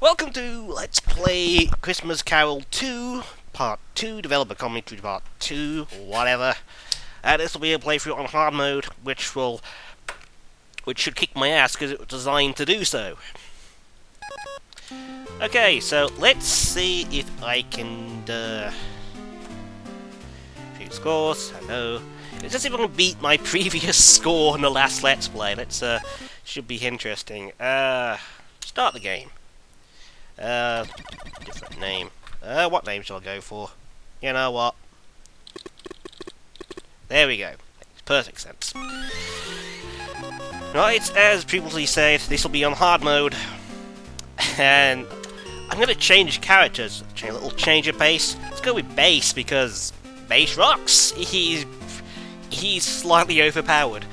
Welcome to Let's Play Christmas Carol 2, Part 2, Developer Commentary Part 2, or whatever. This will be a playthrough on hard mode, which should kick my ass because it was designed to do so. Okay, so let's see if I can few scores. Hello. Let's see if I can beat my previous score in the last Let's Play. Should be interesting. Start the game. Different name. What name shall I go for? You know what? There we go. Makes perfect sense. Right, as previously said, this will be on hard mode. And I'm going to change characters. A little change of pace. Let's go with Bass, because Bass rocks. He's slightly overpowered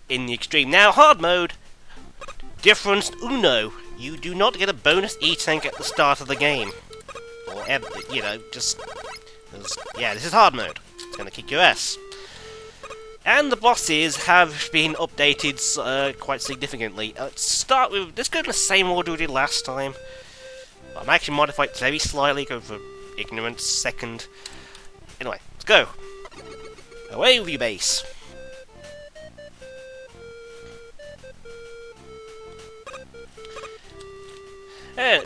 in the extreme. Now, hard mode. Difference uno. You do not get a bonus E-Tank at the start of the game. Or ever, this is hard mode. It's gonna kick your ass. And the bosses have been updated quite significantly. Let's go in the same order we did last time. I'm actually modified it very slightly, go for ignorance second. Anyway, let's go. Away with you, Bass.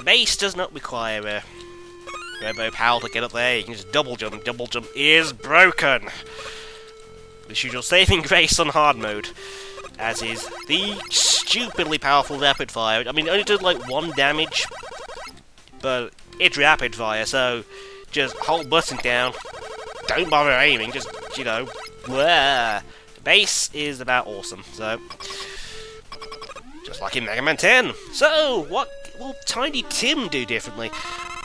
Bass does not require a Robo Power to get up there. You can just double jump. Double jump is broken. This is your saving grace on hard mode, as is the stupidly powerful rapid fire. I mean, it only does like 1 damage, but it's rapid fire, so just hold button down. Don't bother aiming. Just Wah. Bass is about awesome. So just like in Megaman 10. So what will Tiny Tim do differently?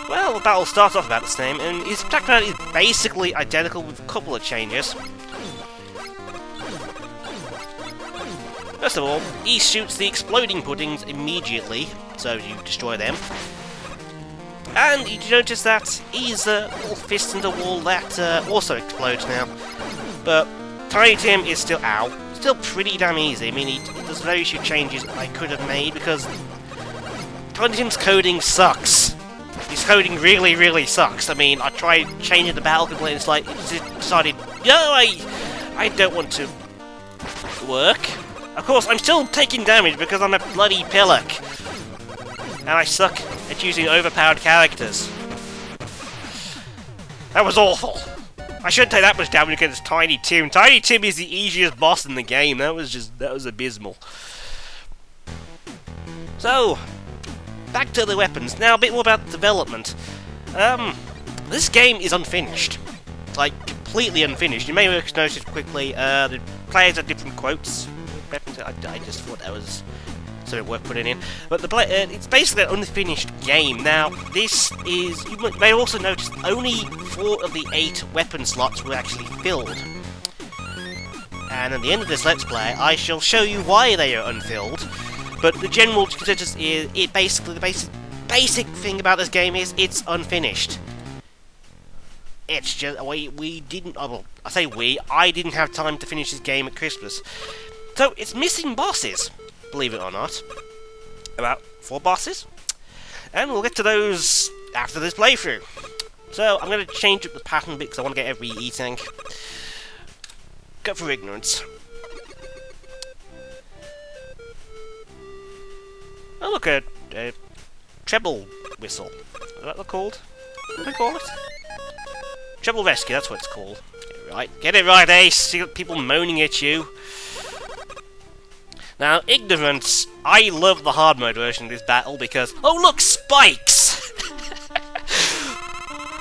Well, the battle starts off about the same, and his attack pattern is basically identical with a couple of changes. First of all, he shoots the exploding puddings immediately, so you destroy them. And you notice that he's a little fist in the wall that also explodes now. But Tiny Tim is still pretty damn easy. I mean, there's very few changes I could have made because Tiny Tim's coding sucks. His coding really, really sucks. I mean, I tried changing the battle completely, it's like, it decided, no, I don't want to work. Of course, I'm still taking damage because I'm a bloody pillock. And I suck at using overpowered characters. That was awful. I shouldn't take that much damage against Tiny Tim. Tiny Tim is the easiest boss in the game. That was abysmal. So, back to the weapons. Now, a bit more about development. This game is unfinished. Like, completely unfinished. You may have noticed quickly, the players have different quotes. I just thought that was something worth putting in. But it's basically an unfinished game. Now, this is... You may also notice only 4 of the 8 weapon slots were actually filled. And at the end of this Let's Play, I shall show you why they are unfilled. But the general consensus is, the basic thing about this game is, it's unfinished. It's just, we didn't, well, I didn't have time to finish this game at Christmas. So, it's missing bosses, believe it or not. About 4 bosses. And we'll get to those after this playthrough. So, I'm going to change up the pattern a bit because I want to get every E-Tank. Go for ignorance. Oh, look, a treble whistle. Is that what they're called? What do they call it? Treble rescue, that's what it's called. Get it right. Get it right, Ace! You got people moaning at you. Now, ignorance. I love the hard mode version of this battle because... Oh, look! Spikes!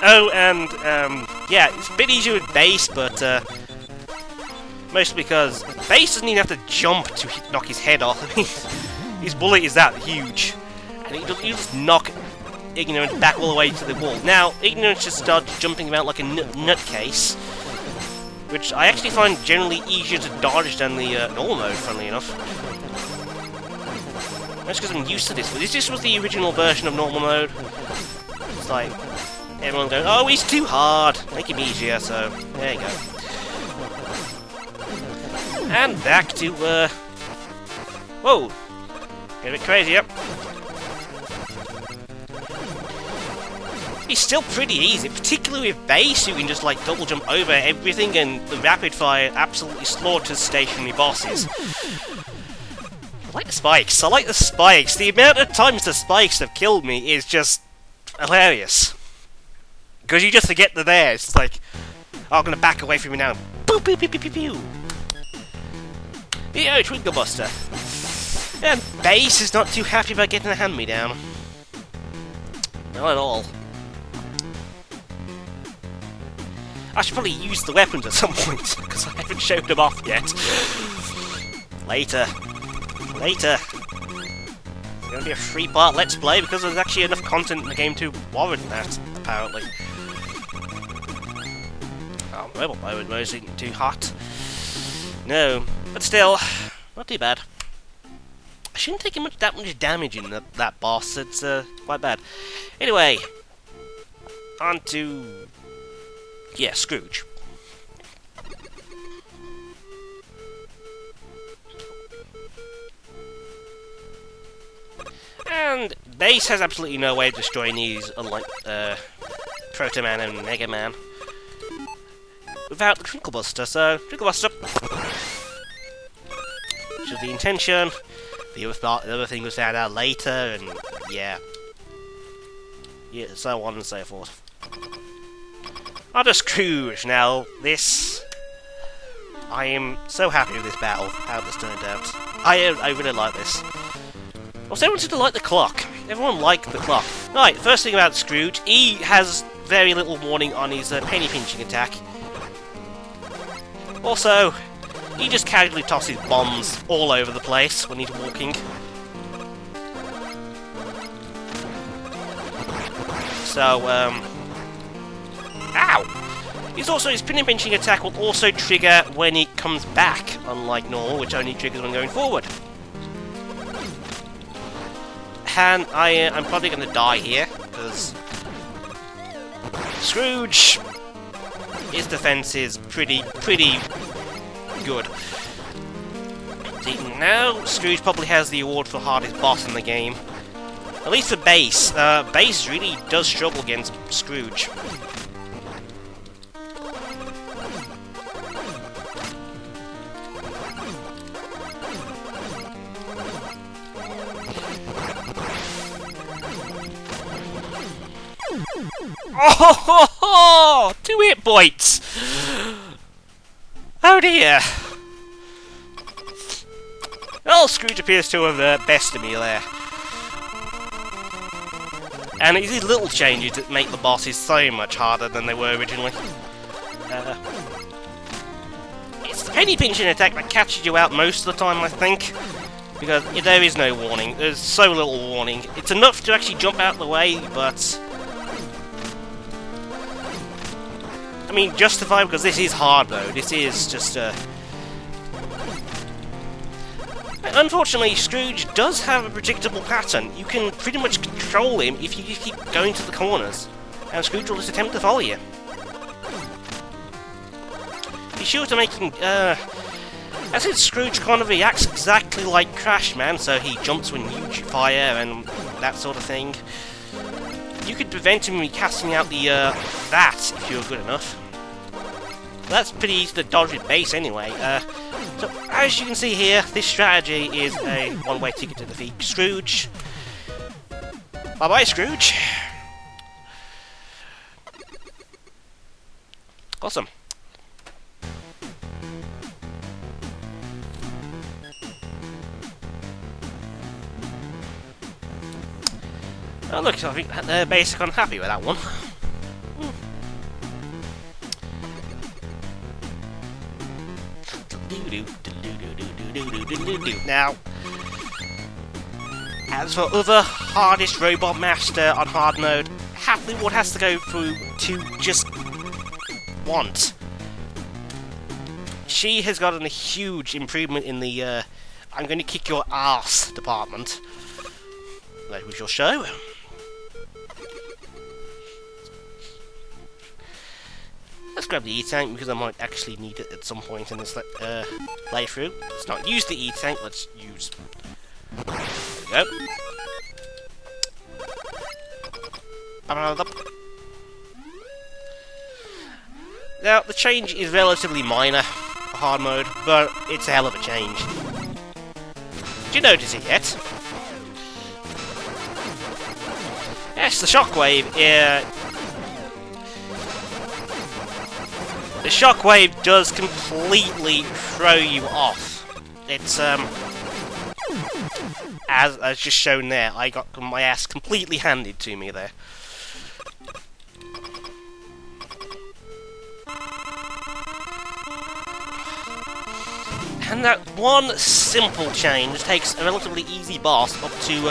Oh, and, yeah, it's a bit easier with Bass, but, mostly because Bass doesn't even have to jump to knock his head off. I mean, his bullet is that huge. And you just knock Ignorance back all the way to the wall. Now, Ignorance just starts jumping around like a nutcase, which I actually find generally easier to dodge than the normal mode, funnily enough. That's because I'm used to this. This was the original version of normal mode. It's like, everyone goes, oh, he's too hard. Make him easier, so there you go. And back to, whoa! Get a bit crazy, yep. It's still pretty easy, particularly with base. You can just like double jump over everything, and the rapid fire absolutely slaughters stationary bosses. I like the spikes. I like the spikes. The amount of times the spikes have killed me is just hilarious. Because you just forget they're there. It's like, oh, I'm gonna back away from you now. Pew pew pew pew pew pew. Yeah, Twinkle Buster. And base is not too happy about getting a hand-me-down. Not at all. I should probably use the weapons at some point, because I haven't showed them off yet. Later. Later. It's going to be a 3-part Let's Play, because there's actually enough content in the game to warrant that, apparently. Oh, mobile mode isn't too hot. No, but still, not too bad. I shouldn't take that much damage in that boss, it's quite bad. Anyway, on to... yeah, Scrooge. And base has absolutely no way of destroying these, unlike Proto Man and Megaman, without the Twinkle Buster. So, Twinkle Buster, which is the intention. The other thing was found out later, and yeah, so on and so forth. On to Scrooge. Now, this... I am so happy with this battle, how this turned out. I really like this. Also, everyone seemed to like the clock. Everyone liked the clock. Right, first thing about Scrooge, he has very little warning on his penny pinching attack. Also, he just casually tosses bombs all over the place when he's walking. So, ow! His penny pinching attack will also trigger when it comes back, unlike normal, which only triggers when going forward. And I'm probably going to die here, because Scrooge, his defense is pretty good. See, now Scrooge probably has the award for hardest boss in the game. At least for base. Base really does struggle against Scrooge. Oh, ho, ho! 2 hit points! Oh dear! Well, Scrooge appears to have bested me there. And it's these little changes that make the bosses so much harder than they were originally. It's the penny pinching attack that catches you out most of the time, I think. Because there is no warning. There's so little warning. It's enough to actually jump out of the way, but... I mean, justified, because this is hard, though. This is just, Unfortunately, Scrooge does have a predictable pattern. You can pretty much control him if you just keep going to the corners, and Scrooge will just attempt to follow you. Be sure to make him, I said Scrooge kind of reacts exactly like Crash Man, so he jumps when you fire and that sort of thing. You could prevent him from casting out the, that, if you were good enough. That's pretty easy to dodge with base anyway. So, as you can see here, this strategy is a one-way ticket to defeat Scrooge. Bye-bye, Scrooge. Awesome. Oh look, I think they're basically unhappy with that one. Now, as for other hardest Robot Master on hard mode, happily what has to go through to just want. She has gotten a huge improvement in the I'm going to kick your ass department, like we shall show. Let's grab the E-Tank, because I might actually need it at some point in this playthrough. Let's not use the E-Tank, let's use... There we go. Now, the change is relatively minor for hard mode, but it's a hell of a change. Did you notice it yet? Yes, the shockwave. The shockwave does completely throw you off. It's as just shown there, I got my ass completely handed to me there. And that one simple change takes a relatively easy boss up to,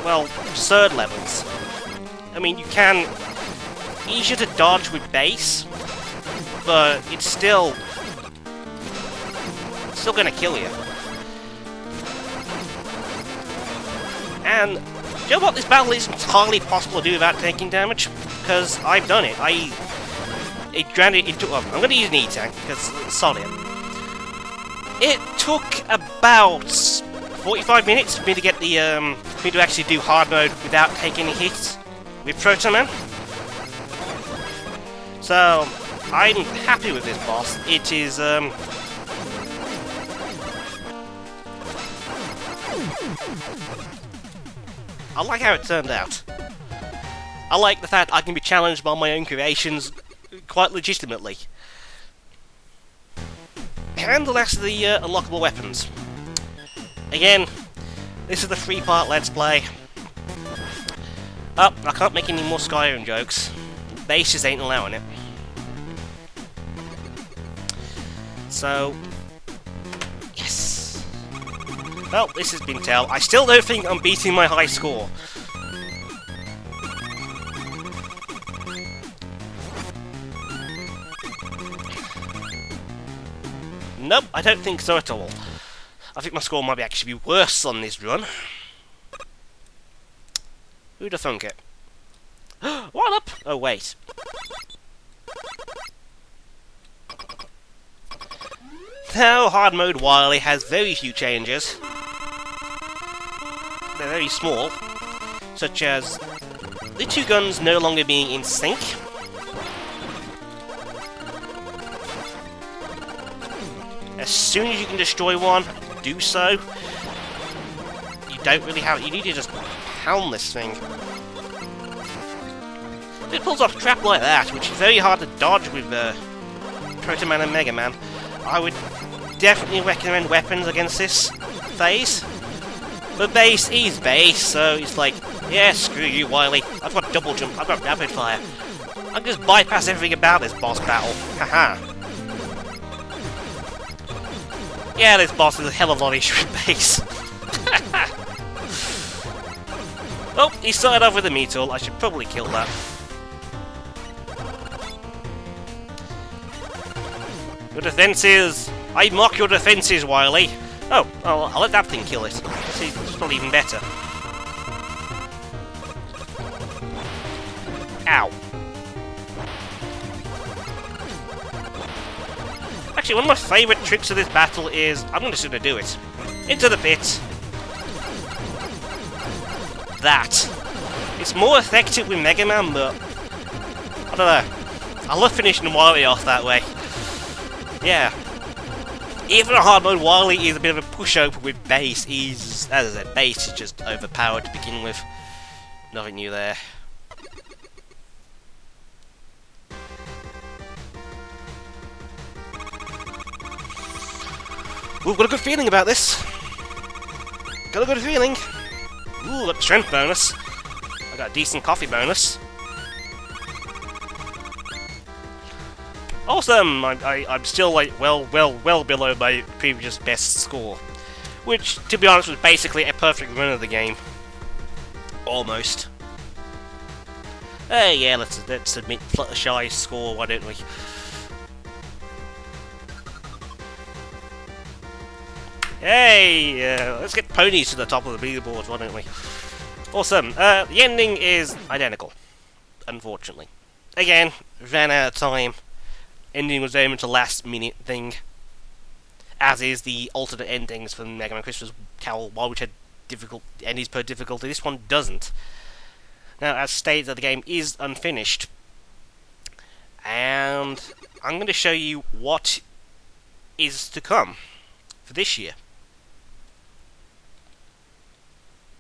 well, absurd levels. I mean, you can... easier to dodge with base, but it's still gonna kill you. And, you know what, this battle is entirely possible to do without taking damage, because I've done it. Well, I'm gonna use an E-tank, because it's solid. It took about 45 minutes for me to get the, for me to actually do hard mode without taking any hits with Proton Man. So, I'm happy with this boss. It is, I like how it turned out. I like the fact I can be challenged by my own creations quite legitimately. And the last of the unlockable weapons. Again, this is the 3-part Let's Play. Oh, I can't make any more Skyrim jokes. Base just ain't allowing it. So, yes. Well, this has been Tell. I still don't think I'm beating my high score. Nope, I don't think so at all. I think my score might actually be worse on this run. Who'd have thunk it? What up? Oh, wait. Now, hard mode Wily has very few changes. They're very small, such as the two guns no longer being in sync. As soon as you can destroy one, do so. You don't really have... you need to just pound this thing. If it pulls off crap like that, which is very hard to dodge with Proton Man and Megaman, I would definitely recommend weapons against this phase. But base is base, so it's like, yeah, screw you, Wily. I've got double jump, I've got rapid fire. I can just bypass everything about this boss battle. Haha. Yeah, this boss is a hell of a lot easier with base. Oh, he started off with a meat tool. I should probably kill that. Your defenses! I mock your defenses, Wily! Oh, I'll let that thing kill it. See, it's probably even better. Ow. Actually, one of my favourite tricks of this battle is... I'm just going to do it. Into the pit. That. It's more effective with Megaman, but... I don't know. I love finishing Wily off that way. Yeah. Even a hard mode Wily is a bit of a pushover with base. He's, as I said, base is just overpowered to begin with. Nothing new there. Ooh, got a good feeling about this. Got a good feeling. Ooh, got the strength bonus. I got a decent coffee bonus. Awesome! I'm still like well below my previous best score, which, to be honest, was basically a perfect run of the game. Almost. Hey, yeah, let's submit Fluttershy's score, why don't we? Hey, let's get ponies to the top of the leaderboards, why don't we? Awesome. The ending is identical, unfortunately. Again, ran out of time. Ending was very much a last-minute thing, as is the alternate endings from Mega Man Christmas Carol, which had endings per difficulty. This one doesn't. Now, as stated, that the game is unfinished. and I'm going to show you what is to come for this year.